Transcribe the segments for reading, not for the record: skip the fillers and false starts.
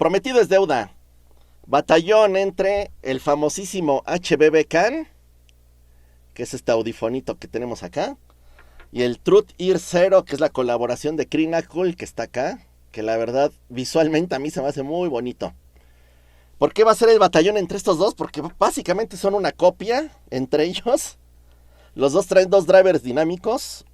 Prometido es deuda. Batallón entre el famosísimo HBB Can, que es este audifonito que tenemos acá, y el Truth Ear Zero, que es la colaboración de Crinacle, que está acá, que la verdad visualmente a mí se me hace muy bonito. ¿Por qué va a ser el batallón entre estos dos? Porque básicamente son una copia entre ellos. Los dos traen dos drivers dinámicos.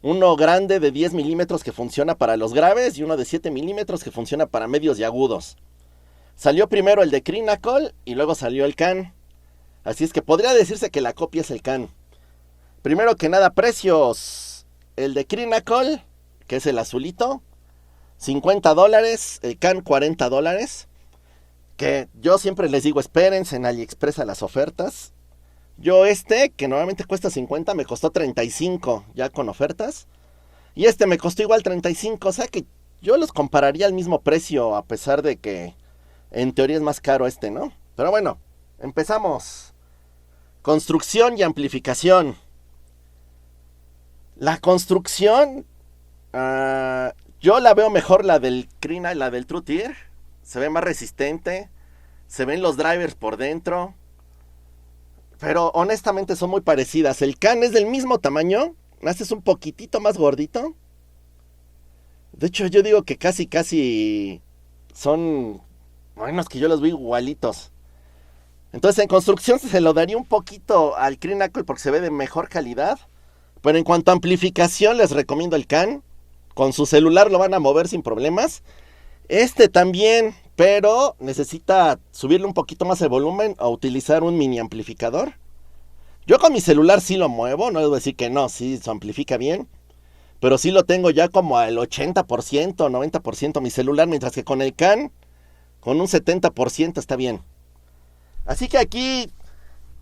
Uno grande de 10 milímetros que funciona para los graves y uno de 7 milímetros que funciona para medios y agudos. Salió primero el de Crinacle y luego salió el Can. Así es que podría decirse que la copia es el Can. Primero que nada, precios. El de Crinacle, que es el azulito, $50. El Can, $40. Que yo siempre les digo, espérense en AliExpress a las ofertas. Yo que normalmente cuesta 50, me costó 35 ya con ofertas. Y me costó igual 35, o sea que yo los compararía al mismo precio, a pesar de que en teoría es más caro ¿no? Pero bueno, empezamos. Construcción y amplificación. La construcción, yo la veo mejor la del Crina y la del Truth Ear. Se ve más resistente, se ven los drivers por dentro, pero honestamente son muy parecidas. El Can es del mismo tamaño, es un poquitito más gordito. De hecho yo digo que casi son, bueno, es que yo los veo igualitos. Entonces en construcción se lo daría un poquito al Crinacle porque se ve de mejor calidad. Pero en cuanto a amplificación les recomiendo el Can. Con su celular lo van a mover sin problemas. También, pero necesita subirle un poquito más el volumen o utilizar un mini amplificador. Yo con mi celular sí lo muevo, no debo decir que no, sí se amplifica bien. Pero sí lo tengo ya como al 80%, 90% mi celular, mientras que con el Can, con un 70% está bien. Así que aquí,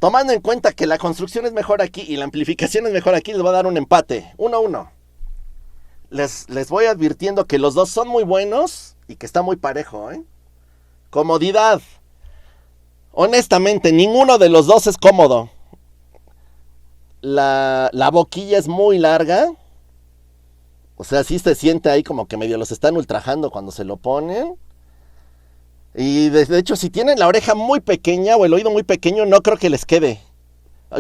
tomando en cuenta que la construcción es mejor aquí y la amplificación es mejor aquí, les voy a dar un empate, 1-1. Les voy advirtiendo que los dos son muy buenos y que está muy parejo, Comodidad. Honestamente, ninguno de los dos es cómodo. La boquilla es muy larga. O sea, sí se siente ahí como que medio los están ultrajando cuando se lo ponen. Y de hecho, si tienen la oreja muy pequeña o el oído muy pequeño, no creo que les quede.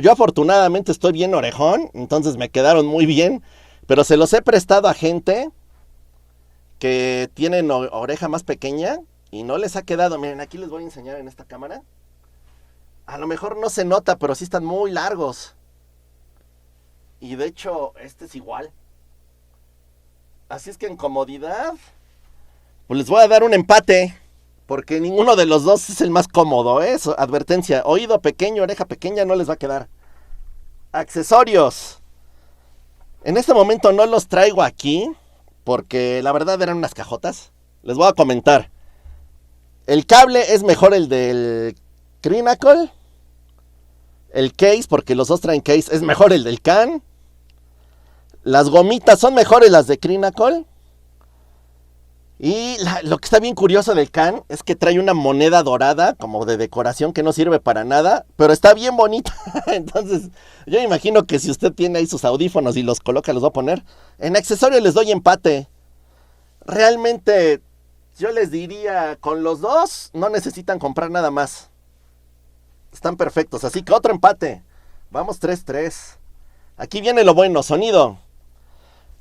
Yo afortunadamente estoy bien orejón, entonces me quedaron muy bien. Pero se los he prestado a gente que tienen oreja más pequeña y no les ha quedado. Miren, aquí les voy a enseñar en esta cámara. A lo mejor no se nota, pero sí están muy largos. Y de hecho, es igual. Así es que en comodidad, pues les voy a dar un empate. Porque ninguno de los dos es el más cómodo, Advertencia, oído pequeño, oreja pequeña, no les va a quedar. Accesorios. En este momento no los traigo aquí, porque la verdad eran unas cajotas. Les voy a comentar. El cable es mejor el del Crinacle. El case, porque los dos traen case, es mejor el del Can. Las gomitas son mejores las de Crinacle. Y lo que está bien curioso del Can es que trae una moneda dorada como de decoración que no sirve para nada, pero está bien bonita. Entonces yo imagino que si usted tiene ahí sus audífonos y los coloca, los va a poner. En accesorios les doy empate. Realmente yo les diría, con los dos no necesitan comprar nada más. Están perfectos, así que otro empate. Vamos 3-3. Aquí viene lo bueno, sonido.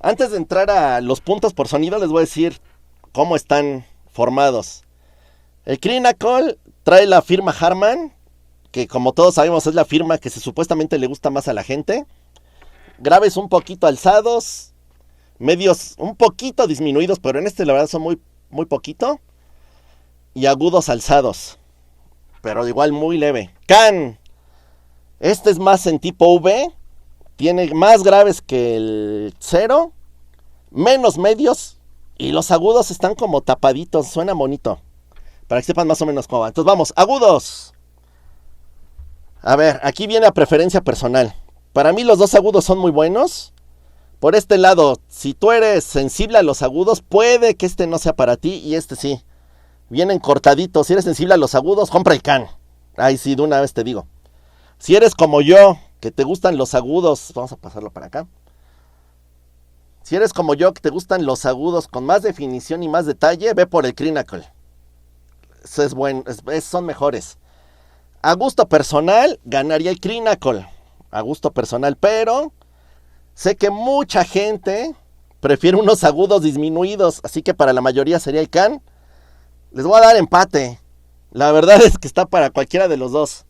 Antes de entrar a los puntos por sonido les voy a decir cómo están formados. El Crinacle trae la firma Harman, que como todos sabemos es la firma que supuestamente le gusta más a la gente. Graves un poquito alzados, medios un poquito disminuidos, pero en la verdad son muy, muy poquito. Y agudos alzados, pero igual muy leve. Can, es más en tipo V, tiene más graves que el Zero, menos medios. Y los agudos están como tapaditos, suena bonito. Para que sepan más o menos cómo va. Entonces vamos, agudos. A ver, aquí viene a preferencia personal. Para mí los dos agudos son muy buenos. Por este lado, si tú eres sensible a los agudos, puede que no sea para ti y sí. Vienen cortaditos. Si eres sensible a los agudos, compra el Can. Ahí sí, de una vez te digo. Si eres como yo, que te gustan los agudos, vamos a pasarlo para acá. Si eres como yo, que te gustan los agudos con más definición y más detalle, ve por el Crinacle. son mejores. A gusto personal, ganaría el Crinacol. A gusto personal, pero sé que mucha gente prefiere unos agudos disminuidos, así que para la mayoría sería el Can. Les voy a dar empate. La verdad es que está para cualquiera de los dos.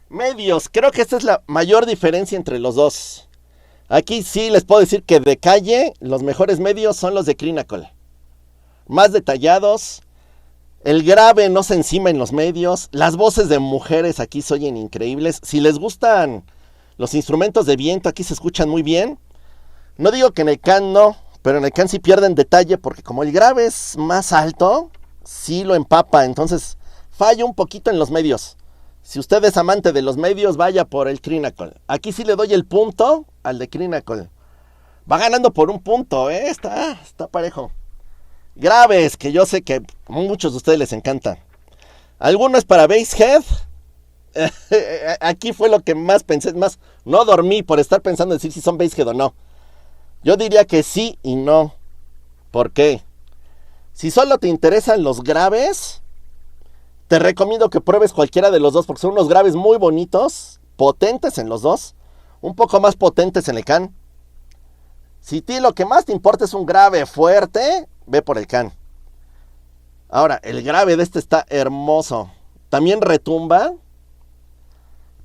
Medios, creo que esta es la mayor diferencia entre los dos. Aquí sí les puedo decir que de calle, los mejores medios son los de Crinacol. Más detallados. El grave no se encima en los medios. Las voces de mujeres aquí se oyen increíbles. Si les gustan los instrumentos de viento, aquí se escuchan muy bien. No digo que en el Can no, pero en el Can sí pierden detalle porque como el grave es más alto, sí lo empapa. Entonces falla un poquito en los medios. Si usted es amante de los medios, vaya por el Crinacol. Aquí sí le doy el punto al de Crinacol. Va ganando por un punto, está parejo. Graves, que yo sé que a muchos de ustedes les encanta. ¿Alguno es para Basshead? Aquí fue lo que más pensé. Más, no dormí por estar pensando en decir si son Basshead o no. Yo diría que sí y no. ¿Por qué? Si solo te interesan los graves, te recomiendo que pruebes cualquiera de los dos, porque son unos graves muy bonitos, potentes en los dos, un poco más potentes en el Can. Si a ti lo que más te importa es un grave fuerte, ve por el Can. Ahora, el grave de este está hermoso. También retumba,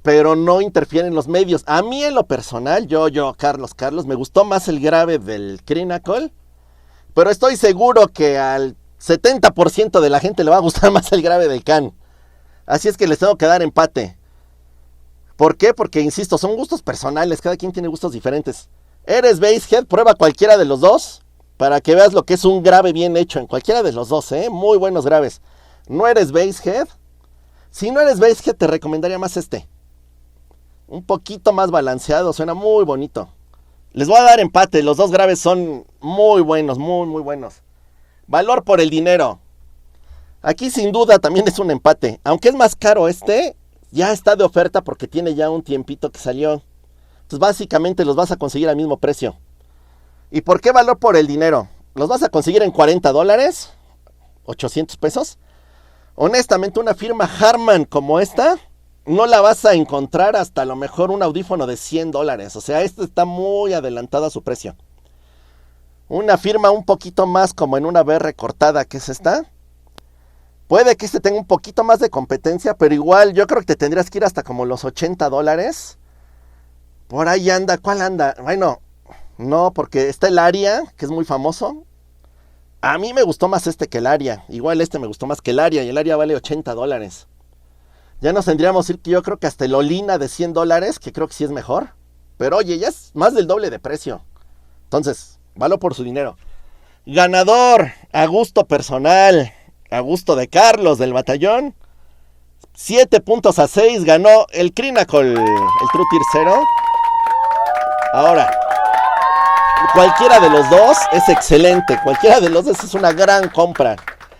pero no interfiere en los medios. A mí en lo personal, Carlos, me gustó más el grave del Crinacol, pero estoy seguro que al 70% de la gente le va a gustar más el grave del Can. Así es que les tengo que dar empate. ¿Por qué? Porque, insisto, son gustos personales. Cada quien tiene gustos diferentes. ¿Eres Basshead? Prueba cualquiera de los dos para que veas lo que es un grave bien hecho en cualquiera de los dos, muy buenos graves. ¿No eres Basshead? Si no eres Basshead, te recomendaría más este. Un poquito más balanceado, suena muy bonito. Les voy a dar empate, los dos graves son muy buenos, muy buenos. Valor por el dinero. Aquí sin duda también es un empate. Aunque es más caro este, ya está de oferta porque tiene ya un tiempito que salió. Entonces básicamente los vas a conseguir al mismo precio. ¿Y por qué valor por el dinero? Los vas a conseguir en $40, 800 pesos. Honestamente, una firma Harman como esta, no la vas a encontrar hasta a lo mejor un audífono de $100. O sea, este está muy adelantado a su precio. Una firma un poquito más como en una BR cortada, que es esta. Puede que este tenga un poquito más de competencia, pero igual yo creo que te tendrías que ir hasta como los $80. Por ahí anda, ¿cuál anda? Bueno, no, porque está el Aria, que es muy famoso. A mí me gustó más este que el Aria. Igual este me gustó más que el Aria, y el Aria vale $80. Ya nos tendríamos que ir, yo creo que hasta el Olina de $100, que creo que sí es mejor. Pero oye, ya es más del doble de precio. Entonces, valor por su dinero. Ganador, a gusto personal, a gusto de Carlos del batallón. 7-6 ganó el Crinacol, el True Tier 0. Ahora, cualquiera de los dos es excelente. Cualquiera de los dos es una gran compra.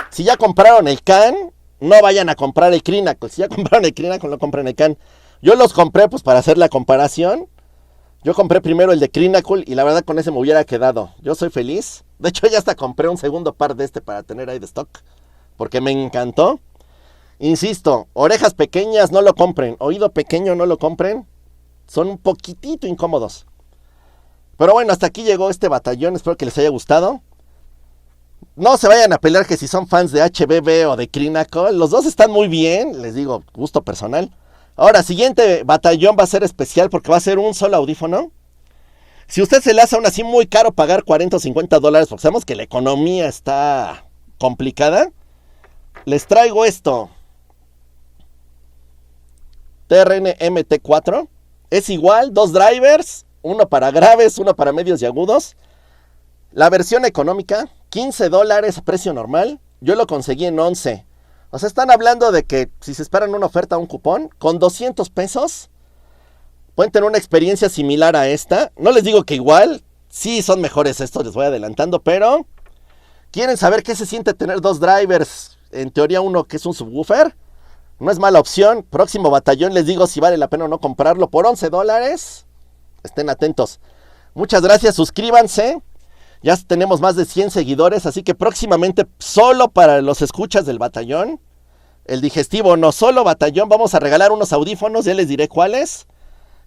Si ya compraron el Can, no vayan a comprar el Crinacol. Si ya compraron el Crinacol, no compren el Can. Yo los compré pues para hacer la comparación. Yo compré primero el de Crinacol y la verdad con ese me hubiera quedado. Yo soy feliz. De hecho ya hasta compré un segundo par de este para tener ahí de stock, porque me encantó. Insisto, orejas pequeñas no lo compren. Oído pequeño no lo compren. Son un poquitito incómodos. Pero bueno, hasta aquí llegó este batallón. Espero que les haya gustado. No se vayan a pelear que si son fans de HBB o de Crinacol. Los dos están muy bien. Les digo, gusto personal. Ahora, siguiente batallón va a ser especial porque va a ser un solo audífono. Si usted se le hace aún así muy caro pagar $40 o $50, porque sabemos que la economía está complicada, les traigo esto. TRN MT4. Es igual, dos drivers, uno para graves, uno para medios y agudos. La versión económica, $15 a precio normal. Yo lo conseguí en 11. O sea, están hablando de que si se esperan una oferta o un cupón, con 200 pesos pueden tener una experiencia similar a esta. No les digo que igual, sí son mejores estos, les voy adelantando, pero ¿quieren saber qué se siente tener dos drivers? En teoría uno que es un subwoofer. No es mala opción. Próximo batallón les digo si vale la pena o no comprarlo por $11. Estén atentos. Muchas gracias, suscríbanse. Ya tenemos más de 100 seguidores, así que próximamente solo para los escuchas del batallón el digestivo no solo, batallón. Vamos a regalar unos audífonos, ya les diré cuáles.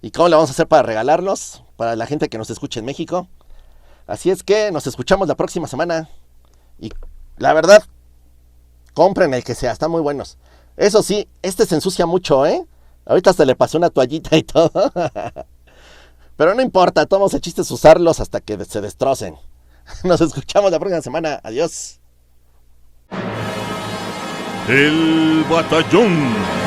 ¿Y cómo le vamos a hacer para regalarlos? Para la gente que nos escuche en México. Así es que nos escuchamos la próxima semana. Y la verdad, compren el que sea, están muy buenos. Eso sí, este se ensucia mucho, ¿eh? Ahorita hasta le pasé una toallita y todo. Pero no importa, todos el chiste es usarlos hasta que se destrocen. Nos escuchamos la próxima semana. Adiós. El batallón.